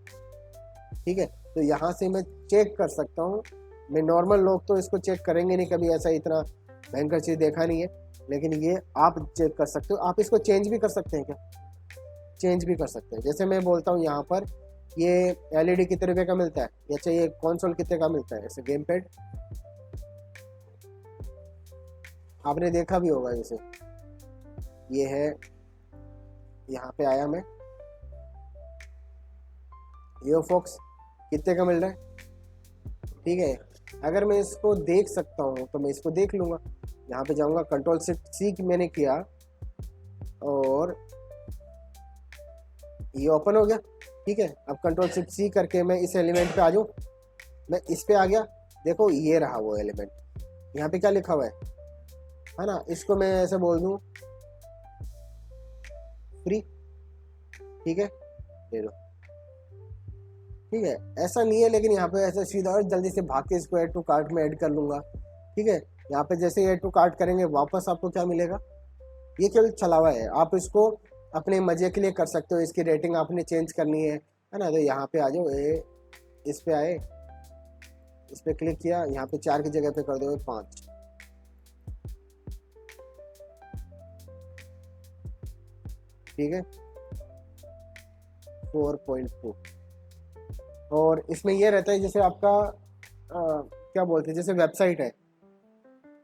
ठीक है। तो यहाँ से मैं चेक कर सकता हूँ। मैं नॉर्मल लोग तो इसको चेक करेंगे नहीं, कभी ऐसा इतना भयंकर चीज़ देखा नहीं है, लेकिन ये आप चेक कर सकते हो। आप इसको चेंज भी कर सकते हैं क्या? चेंज भी कर सकते हैं। जैसे मैं बोलता हूँ यहाँ पर ये LED कितने रुपए का मिलता है, या अच्छा ये कंसोल कितने का मिलता है, ऐसे गेम पैड आपने देखा भी होगा। जैसे ये है, यहाँ पे आया मैं, ईयरफॉक्स कितने का मिल रहा है, ठीक है। अगर मैं इसको देख सकता हूँ तो मैं इसको देख लूँगा। यहाँ पे जाऊँगा, कंट्रोल शिफ्ट C मैंने किया और ये ओपन हो गया, ठीक है। अब कंट्रोल शिफ्ट C करके मैं इस एलिमेंट पे आ जाऊँ। मैं इस पे आ गया, देखो ये रहा वो एलिमेंट। यहाँ पे क्या लिखा हुआ है ना। इसको मैं ऐसे बोल दूँ फ्री, ठीक है, ले लो, ठीक है। ऐसा नहीं है, लेकिन यहाँ पे ऐसा सीधा और जल्दी से भाग के इसको ऐड टू कार्ट में ऐड कर लूँगा, ठीक है। यहाँ पे जैसे ऐड टू कार्ट करेंगे वापस आपको क्या मिलेगा? ये केवल चला हुआ है, आप इसको अपने मज़े के लिए कर सकते हो। इसकी रेटिंग आपने चेंज करनी है ना। तो यहाँ पे आ जाओ, इस पे आए, इस पे क्लिक किया, यहाँ पे 4 की जगह पे कर दो 5, ठीक है, 4.2। और इसमें ये रहता है जैसे आपका क्या बोलते हैं, जैसे वेबसाइट है,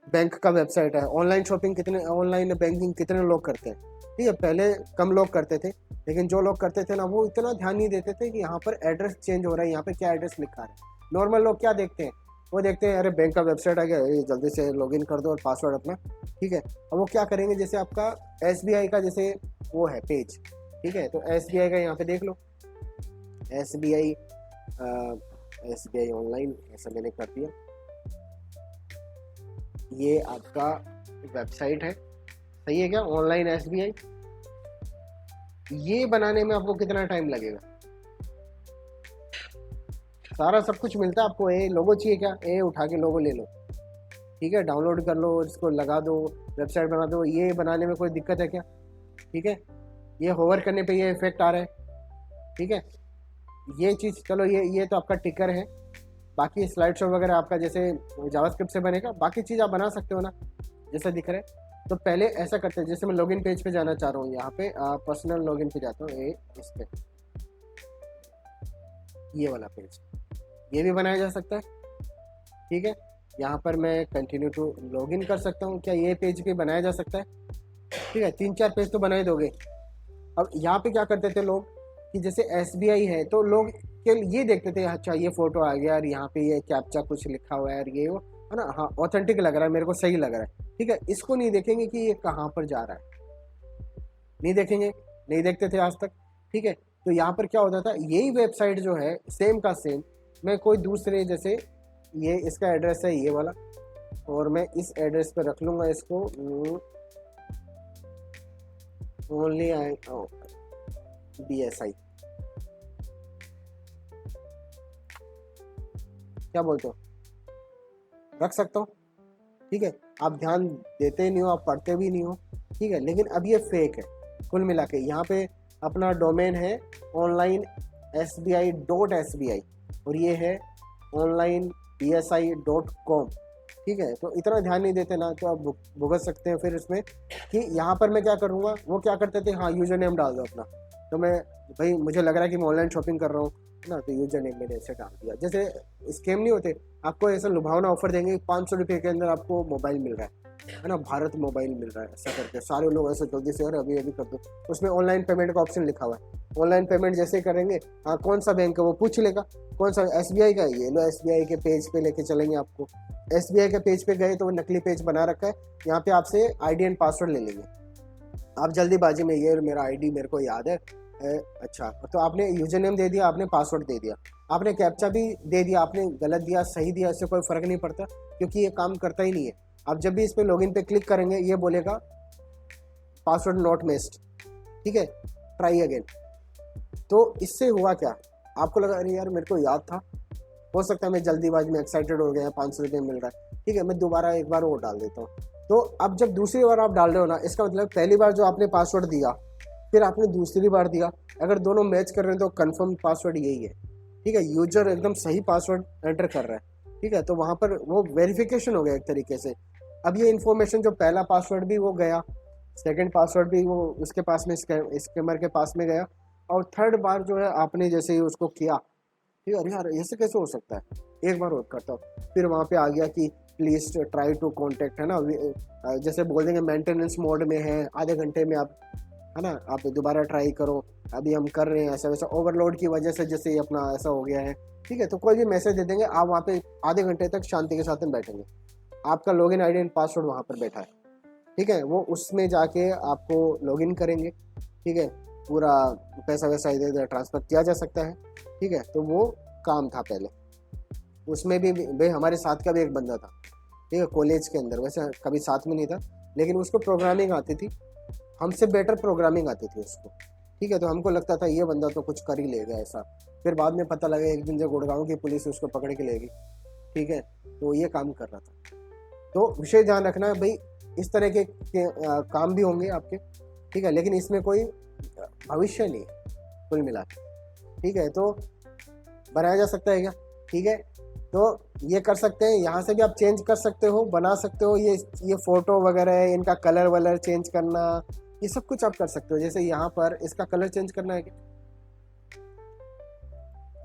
बैंक का वेबसाइट है, ऑनलाइन शॉपिंग कितने, ऑनलाइन बैंकिंग कितने लोग करते हैं, ठीक है। पहले कम लोग करते थे, लेकिन जो लोग करते थे ना वो इतना ध्यान नहीं देते थे कि यहाँ पर एड्रेस चेंज हो रहा है, यहाँ पे क्या एड्रेस लिखा है। नॉर्मल लोग क्या देखते हैं? वो देखते हैं अरे बैंक का वेबसाइट आ गया, ये जल्दी से लॉगिन कर दो और पासवर्ड अपना, ठीक है। अब वो क्या करेंगे, जैसे आपका SBI का जैसे वो है पेज, ठीक है। तो SBI का यहाँ पे देख लो, SBI ऑनलाइन, ऐसा मैंने कर दिया। ये आपका वेबसाइट है, सही है क्या, ऑनलाइन SBI। ये बनाने में आपको कितना टाइम लगेगा? सारा सब कुछ मिलता है आपको। लोगो चाहिए क्या? उठा के लोगो ले लो, ठीक है, डाउनलोड कर लो, इसको लगा दो, वेबसाइट बना दो। ये बनाने में कोई दिक्कत है क्या? ठीक है, ये होवर करने पे ये इफेक्ट आ रहा है, ठीक है। ये चीज़ चलो, ये तो आपका टिकर है। बाकी स्लाइड शो वगैरह आपका जैसे जावास्क्रिप्ट से बनेगा, बाकी चीज़ आप बना सकते हो ना, जैसा दिख रहा है। तो पहले ऐसा करते हैं, जैसे मैं लॉगिन पेज पे जाना चाह रहा हूँ, यहाँ पे पर्सनल लॉगिन पे जाता हूँ, इस पे, ये वाला पेज, ये भी बनाया जा सकता है, ठीक है। यहाँ पर मैं कंटिन्यू टू लॉगिन कर सकता हूँ। क्या ये पेज भी बनाया जा सकता है? ठीक है, 3-4 पेज तो बनाए दोगे। अब यहाँ पे क्या करते थे लोग कि जैसे SBI है तो लोग केवल ये देखते थे, अच्छा ये फोटो आ गया और यहाँ पे ये कैप्चा कुछ लिखा हुआ है और ये वो, है ना, हाँ ऑथेंटिक लग रहा है, मेरे को सही लग रहा है, ठीक है। इसको नहीं देखेंगे कि ये कहाँ पर जा रहा है, नहीं देखेंगे, नहीं देखते थे आज तक, ठीक है। तो यहाँ पर क्या होता था, यही वेबसाइट जो है सेम का सेम, मैं कोई दूसरे, जैसे ये इसका एड्रेस है ये वाला, और मैं इस एड्रेस पर रख लूँगा इसको, ओनली आई BSI, क्या बोलते हो, रख सकता हूँ, ठीक है। आप ध्यान देते ही नहीं हो, आप पढ़ते भी नहीं हो, ठीक है। लेकिन अब ये फेक है कुल मिला के। यहाँ पे अपना डोमेन है online.sbi.sbi और ये है online.bsi.com, ठीक है। तो इतना ध्यान नहीं देते ना, तो आप भुगत सकते हैं फिर इसमें कि यहाँ पर मैं क्या करूँगा, वो क्या करते थे, हाँ यूजर नेम डाल दो अपना, तो मैं भाई मुझे लग रहा है कि मैं ऑनलाइन शॉपिंग कर रहा हूँ ना, तो यूजर नेम मैंने ऐसे डाल दिया। जैसे स्कैम नहीं होते, आपको ऐसा लुभावना ऑफर देंगे, 500 रुपये के अंदर आपको मोबाइल मिल रहा है ना, भारत मोबाइल मिल रहा है, ऐसा करके सारे लोग ऐसे जल्दी से, अरे अभी अभी कर दो, उसमें ऑनलाइन पेमेंट का ऑप्शन लिखा हुआ है, ऑनलाइन पेमेंट जैसे ही करेंगे, हाँ कौन सा बैंक है वो पूछ लेगा, कौन सा SBI का है, ये लो SBI के पेज पे लेके चलेंगे आपको। SBI के पेज पे गए तो वो नकली पेज बना रखा है, यहाँ पे आपसे ID एंड पासवर्ड ले लेंगे, आप जल्दीबाजी में, ये मेरा ID मेरे को याद है, अच्छा तो आपने यूजर नेम दे दिया, आपने पासवर्ड दे दिया, आपने कैप्चा भी दे दिया, आपने गलत दिया सही दिया, इससे कोई फर्क नहीं पड़ता, क्योंकि ये काम करता ही नहीं है। आप जब भी इस पर लॉगिन पे क्लिक करेंगे, ये बोलेगा पासवर्ड नॉट मिस्ड, ठीक है, ट्राई अगेन। तो इससे हुआ क्या, आपको लगा अरे यार मेरे को याद था, हो सकता है मैं जल्दीबाजी में एक्साइटेड हो गया, 500 रुपये मिल रहा है, ठीक है, मैं दोबारा एक बार और डाल देता हूँ। तो अब जब दूसरी बार आप डाल रहे हो ना, इसका मतलब पहली बार जो आपने पासवर्ड दिया, फिर आपने दूसरी बार दिया, अगर दोनों मैच कर रहे हैं तो कंफर्म पासवर्ड यही है, ठीक है, यूजर एकदम सही पासवर्ड एंटर कर रहा है, ठीक है। तो वहाँ पर वो वेरिफिकेशन हो गया एक तरीके से। अब ये इन्फॉर्मेशन, जो पहला पासवर्ड भी वो गया, सेकंड पासवर्ड भी वो उसके पास में, स्कैमर के पास में गया, और थर्ड बार जो है आपने जैसे ही उसको किया, ठीक है, अरे यार ऐसे कैसे हो सकता है, एक बार और करता हूँ, फिर वहाँ पे आ गया कि प्लीज ट्राई टू कॉन्टेक्ट, है ना, जैसे बोल देंगे मेंटेनेंस मोड में है, आधे घंटे में आप, है ना, आप दोबारा ट्राई करो, अभी हम कर रहे हैं, ऐसा वैसा ओवरलोड की वजह से जैसे ये अपना ऐसा हो गया है, ठीक है। तो कोई भी मैसेज दे देंगे, आप वहाँ पे आधे घंटे तक शांति के साथ में बैठेंगे, आपका लॉगिन ID एंड पासवर्ड वहाँ पर बैठा है, ठीक है, वो उसमें जाके आपको लॉगिन करेंगे, ठीक है, पूरा पैसा वैसा इधर उधर ट्रांसफ़र किया जा सकता है, ठीक है। तो वो काम था पहले, उसमें भी भाई हमारे साथ का भी एक बंदा था, ठीक है, कॉलेज के अंदर, वैसे कभी साथ में नहीं था, लेकिन उसको प्रोग्रामिंग आती थी, हमसे बेटर प्रोग्रामिंग आती थी उसको, ठीक है। तो हमको लगता था ये बंदा तो कुछ कर ही लेगा ऐसा, फिर बाद में पता लगा एक दिन जब गुड़गांव की पुलिस उसको पकड़ के लेगी, ठीक है, तो ये काम कर रहा था। तो विषय ध्यान रखना भाई, इस तरह के काम भी होंगे आपके, ठीक है, लेकिन इसमें कोई भविष्य नहीं कुल मिला के, ठीक है। तो बनाया जा सकता है क्या, ठीक है, तो ये कर सकते हैं, यहाँ से भी आप चेंज कर सकते हो, बना सकते हो, ये फोटो वगैरह है, इनका कलर वलर चेंज करना, ये सब कुछ आप कर सकते हो। जैसे यहाँ पर इसका कलर चेंज करना है क्या,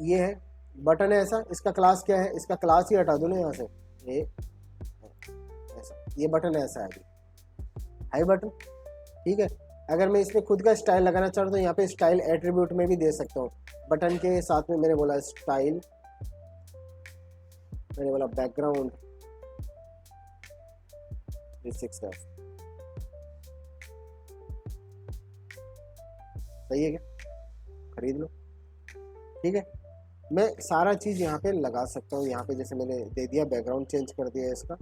ये है बटन है ऐसा, इसका क्लास क्या है, इसका क्लास ही हटा दो ना यहाँ से, ये ऐसा, ये बटन ऐसा है अभी, हाई बटन, ठीक है। अगर मैं इसमें खुद का स्टाइल लगाना चाहता हूँ तो यहाँ पे स्टाइल एट्रीब्यूट में भी दे सकता हूँ, बटन के साथ में मैंने बोला स्टाइल, मैंने बोला बैकग्राउंड 360, सही है क्या, खरीद लो, ठीक है। मैं सारा चीज़ यहाँ पे लगा सकता हूँ, यहाँ पे जैसे मैंने दे दिया, बैकग्राउंड चेंज कर दिया इसका,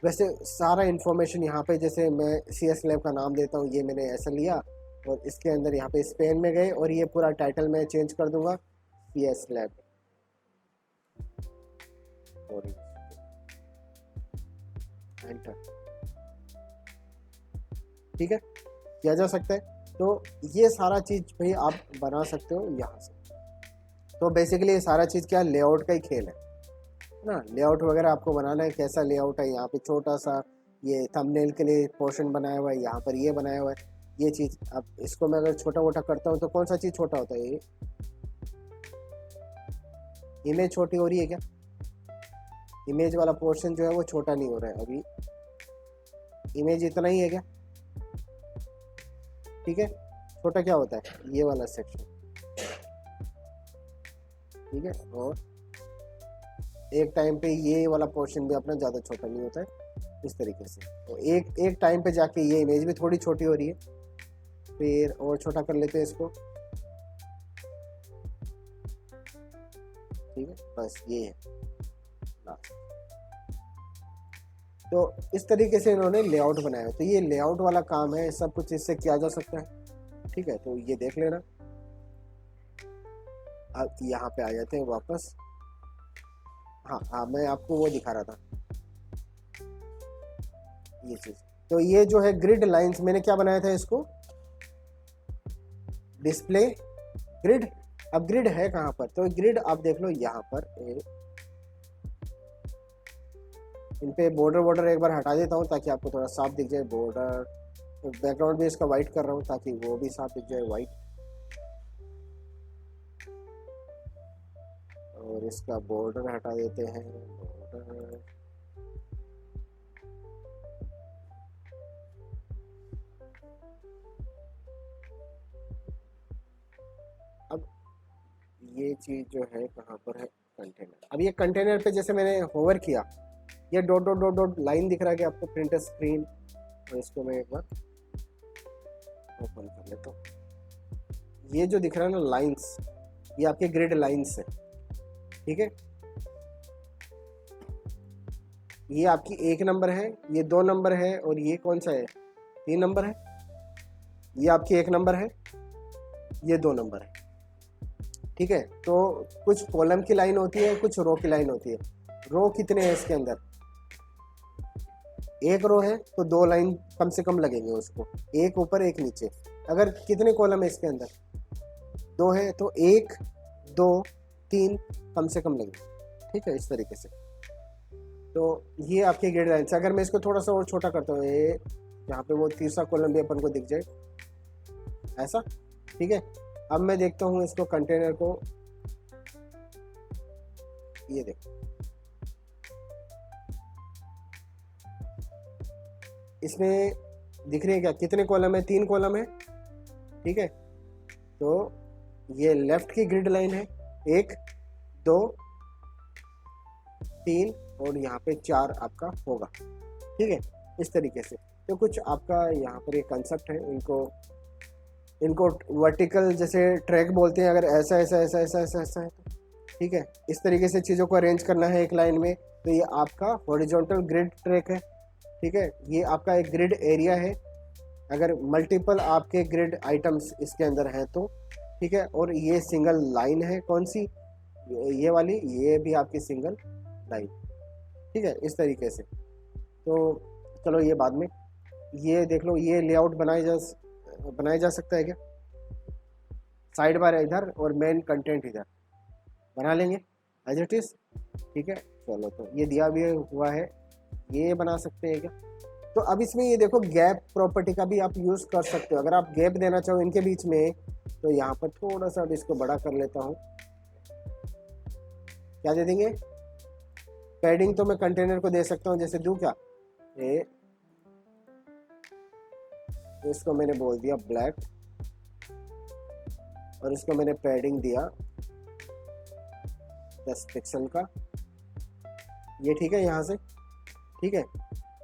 वैसे सारा इन्फॉर्मेशन यहाँ पे, जैसे मैं CS लैब का नाम देता हूँ, ये मैंने ऐसा लिया, और इसके अंदर यहाँ पे स्पेन में गए, और ये पूरा टाइटल मैं चेंज कर दूंगा CS लैब, एंटर, ठीक है, किया जा सकता है। तो ये सारा चीज़ भाई आप बना सकते हो यहाँ से। तो बेसिकली ये सारा चीज़ क्या, लेआउट का ही खेल है ना, लेआउट वगैरह आपको बनाना है, कैसा लेआउट है, यहाँ पे छोटा सा ये थंबनेल के लिए पोर्शन बनाया हुआ है, यहाँ पर ये बनाया हुआ है, ये चीज़। अब इसको मैं अगर छोटा मोटा करता हूँ तो कौन सा चीज़ छोटा होता है, ये इमेज छोटी हो रही है क्या, इमेज वाला पोर्शन जो है वो छोटा नहीं हो रहा है अभी, इमेज इतना ही है क्या, ठीक है। छोटा क्या होता है, ये वाला सेक्शन, ठीक है, और एक टाइम पे ये वाला पोर्शन भी अपना ज़्यादा छोटा नहीं होता है, इस तरीके से। तो एक एक टाइम पे जाके ये इमेज भी थोड़ी छोटी हो रही है, फिर और छोटा कर लेते हैं इसको, ठीक है, बस ये है लास्ट। तो इस तरीके से इन्होंने लेआउट बनाया। तो ये लेआउट वाला काम है, सब कुछ इससे किया जा सकता है, ठीक है। तो ये देख लेना। अब यहाँ पे आ जाते हैं वापस। हाँ हाँ, मैं आपको वो दिखा रहा था, ये चीज़। तो ये जो है ग्रिड लाइंस, मैंने क्या बनाया था इसको, डिस्प्ले ग्रिड। अब ग्रिड है कहाँ पर, तो ग्रिड आप देख लो यहाँ पर। इन पे बॉर्डर एक बार हटा देता हूँ ताकि आपको थोड़ा साफ दिख जाए बॉर्डर। बैकग्राउंड भी इसका वाइट कर रहा हूँ ताकि वो भी साफ दिख जाए वाइट। और इसका बॉर्डर हटा देते हैं, बॉर्डर। अब ये चीज़ जो है कहाँ पर है, कंटेनर। अब ये कंटेनर पे जैसे मैंने होवर किया, ये dot dot dot dot line दिख रहा है कि आपको प्रिंटर स्क्रीन। और इसको मैं एक बार ओपन कर लेता हूँ। ये जो दिख रहा है ना लाइंस, ये आपके ग्रिड लाइंस है, ठीक है। ये आपकी 1 नंबर है, ये 2 नंबर है, और ये कौन सा है, 3 नंबर है। ये आपकी 1 नंबर है, ये 2 नंबर है, ठीक है। तो कुछ कॉलम की लाइन होती है, कुछ रो की लाइन होती है। रो कितने हैं इसके अंदर, 1 रो है तो 2 लाइन कम से कम लगेंगे उसको, एक ऊपर एक नीचे। अगर कितने कॉलम है इसके अंदर, 2 है तो 1 2 3 कम से कम लगेंगे, ठीक है, इस तरीके से। तो ये आपके ग्रिड लाइन से। अगर मैं इसको थोड़ा सा और छोटा करता हूँ, ये यहाँ पे वो तीसरा कॉलम भी अपन को दिख जाए ऐसा, ठीक है। अब मैं देखता हूँ इसको, कंटेनर को, ये देखो, इसमें दिख रही है क्या, कितने कॉलम है, 3 कॉलम है, ठीक है। तो ये लेफ्ट की ग्रिड लाइन है, 1 2 3 और यहाँ पे 4 आपका होगा, ठीक है, इस तरीके से। तो कुछ आपका यहाँ पर ये कंसेप्ट है, इनको वर्टिकल जैसे ट्रैक बोलते हैं। अगर ऐसा ऐसा ऐसा ऐसा ऐसा ऐसा है, ठीक है, इस तरीके से चीज़ों को अरेंज करना है एक लाइन में, तो ये आपका हॉरिजॉन्टल ग्रिड ट्रैक है, ठीक है। ये आपका एक ग्रिड एरिया है, अगर मल्टीपल आपके ग्रिड आइटम्स इसके अंदर हैं तो, ठीक है। और ये सिंगल लाइन है, कौन सी, ये वाली, ये भी आपकी सिंगल लाइन, ठीक है, इस तरीके से। तो चलो ये बाद में, ये देख लो, ये लेआउट बनाया जा सकता है क्या, साइड बार इधर और मेन कंटेंट इधर बना लेंगे एज इट इज़, ठीक है। चलो, तो ये दिया भी हुआ है, ये बना सकते हैं क्या। तो अब इसमें ये देखो, गैप प्रॉपर्टी का भी आप यूज़ कर सकते हो। अगर आप गैप देना चाहो इनके बीच में, तो यहाँ पर थोड़ा सा अब इसको बड़ा कर लेता हूँ। क्या दे देंगे, पैडिंग तो मैं कंटेनर को दे सकता हूँ, जैसे दूँ क्या, इसको मैंने बोल दिया ब्लैक, और इसको मैंने पैडिंग दिया 10 पिक्सल का, ये ठीक है यहाँ से, ठीक है।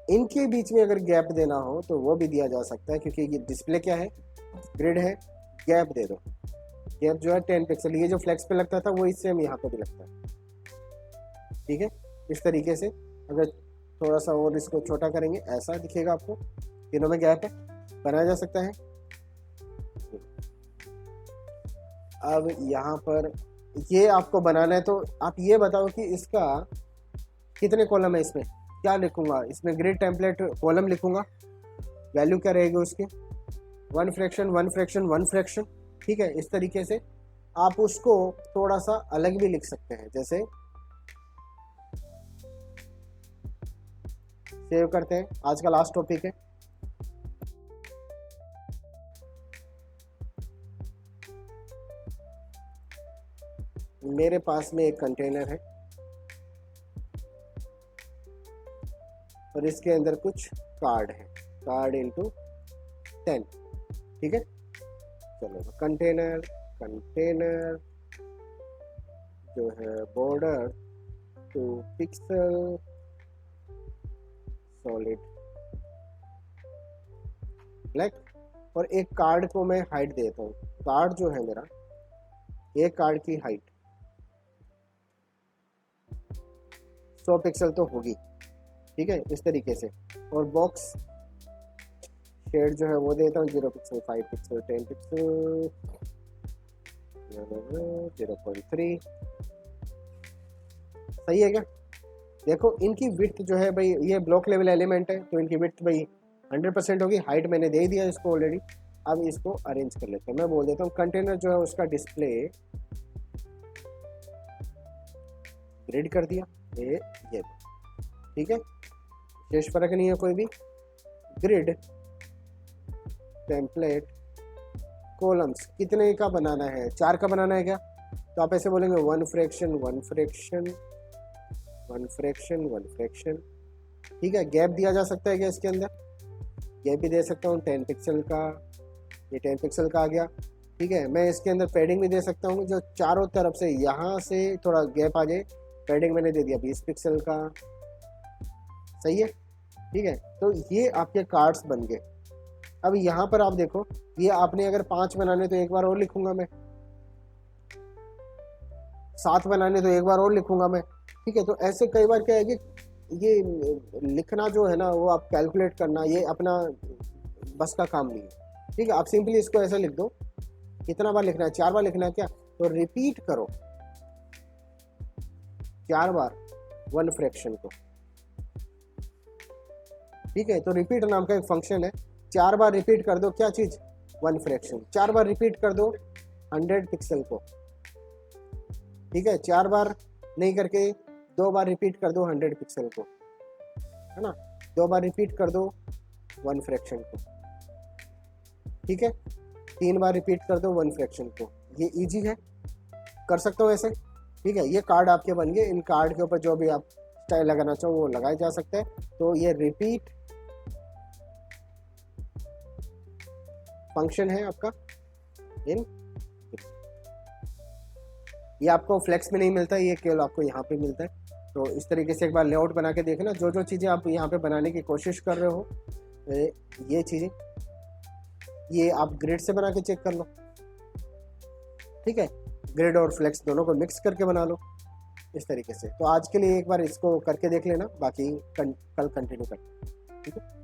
इनके बीच में अगर गैप देना हो तो वो भी दिया जा सकता है, क्योंकि ये डिस्प्ले क्या है, ग्रिड है, गैप दे दो। गैप जो है 10 पिक्सल, ये जो फ्लेक्स पे लगता था वो इससे हम यहाँ पे भी लगता है, ठीक है, इस तरीके से। अगर थोड़ा सा और इसको छोटा करेंगे, ऐसा दिखेगा आपको, तीनों में गैप है, बनाया जा सकता है। अब यहाँ पर ये आपको बनाना है, तो आप ये बताओ कि इसका कितने कॉलम है, इसमें क्या लिखूंगा, इसमें ग्रिड टेम्पलेट कॉलम लिखूंगा, वैल्यू क्या रहेगी उसकी, 1 फ्रैक्शन 1 फ्रैक्शन 1 फ्रैक्शन, ठीक है, इस तरीके से। आप उसको थोड़ा सा अलग भी लिख सकते हैं, जैसे सेव करते हैं, आज का लास्ट टॉपिक है। मेरे पास में एक कंटेनर है और इसके अंदर कुछ कार्ड है, कार्ड इंटू 10, ठीक है। चलो, कंटेनर जो है border to pixel solid black, और एक कार्ड को मैं हाइट देता हूँ। कार्ड जो है मेरा, एक कार्ड की हाइट 100 पिक्सल तो होगी, ठीक है, इस तरीके से। और बॉक्स शेड जो है वो देता हूँ 0 पिक्सल, 5 पिक्सल, 10 पिक्सल, 0.3। सही है क्या? देखो इनकी विड्थ जो है भाई, ये ब्लॉक लेवल एलिमेंट है तो इनकी विड्थ भाई 100% होगी। हाइट मैंने दे दिया इसको ऑलरेडी। अब इसको अरेंज कर लेते हैं। मैं बोल देता हूँ कंटेनर जो है उसका डिस्प्ले ग्रिड कर दिया, ये ठीक है, शेष फर्क नहीं है कोई भी। ग्रिड टेम्पलेट कॉलम्स कितने का बनाना है? 4 का बनाना है क्या? तो आप ऐसे बोलेंगे 1 फ्रैक्शन 1 फ्रैक्शन 1 फ्रैक्शन 1 फ्रैक्शन, ठीक है। गैप दिया जा सकता है क्या इसके अंदर? गैप भी दे सकता हूँ 10 पिक्सल का, ये 10 पिक्सल का आ गया, ठीक है। मैं इसके अंदर पैडिंग भी दे सकता हूँ जो चारों तरफ से यहाँ से थोड़ा गैप आ जाए। पैडिंग मैंने दे दिया 20 पिक्सल का, सही है, ठीक है। तो ये आपके कार्ड्स बन गए। अब यहाँ पर आप देखो, ये आपने अगर 5 बनाने तो एक बार और लिखूंगा मैं, 7 बनाने तो एक बार और लिखूंगा मैं, ठीक है। तो ऐसे कई बार क्या है कि ये लिखना जो है ना, वो आप कैलकुलेट करना, ये अपना बस का काम नहीं है, ठीक है। आप सिंपली इसको ऐसा लिख दो, कितना बार लिखना है? 4 बार लिखना है क्या? तो रिपीट करो 4 बार 1 फ्रैक्शन को, ठीक है। तो रिपीट नाम का एक फंक्शन है, 4 बार रिपीट कर दो क्या चीज? 1 फ्रैक्शन। 4 बार रिपीट कर दो 100 पिक्सल को, ठीक है। 4 बार नहीं करके 2 बार रिपीट कर दो 100 पिक्सल को, है ना। 2 बार रिपीट कर दो 1 फ्रैक्शन को, ठीक है। 3 बार रिपीट कर दो 1 फ्रैक्शन को। ये इजी है, कर सकता हूँ ऐसे, ठीक है। ये कार्ड आपके बन गए। इन कार्ड के ऊपर जो भी आप स्टाइल लगाना चाहो वो लगाया जा सकता है। तो ये रिपीट फंक्शन है आपका इन, ये आपको फ्लेक्स में नहीं मिलता, ये केवल आपको यहाँ पे मिलता है। तो इस तरीके से एक बार लेआउट बना के देखना, जो जो चीज़ें आप यहाँ पे बनाने की कोशिश कर रहे हो, ये चीज़ें ये आप ग्रिड से बना के चेक कर लो, ठीक है। ग्रिड और फ्लेक्स दोनों को मिक्स करके बना लो इस तरीके से। तो आज के लिए एक बार इसको करके देख लेना, बाकी कल कंटिन्यू करते हैं, ठीक है।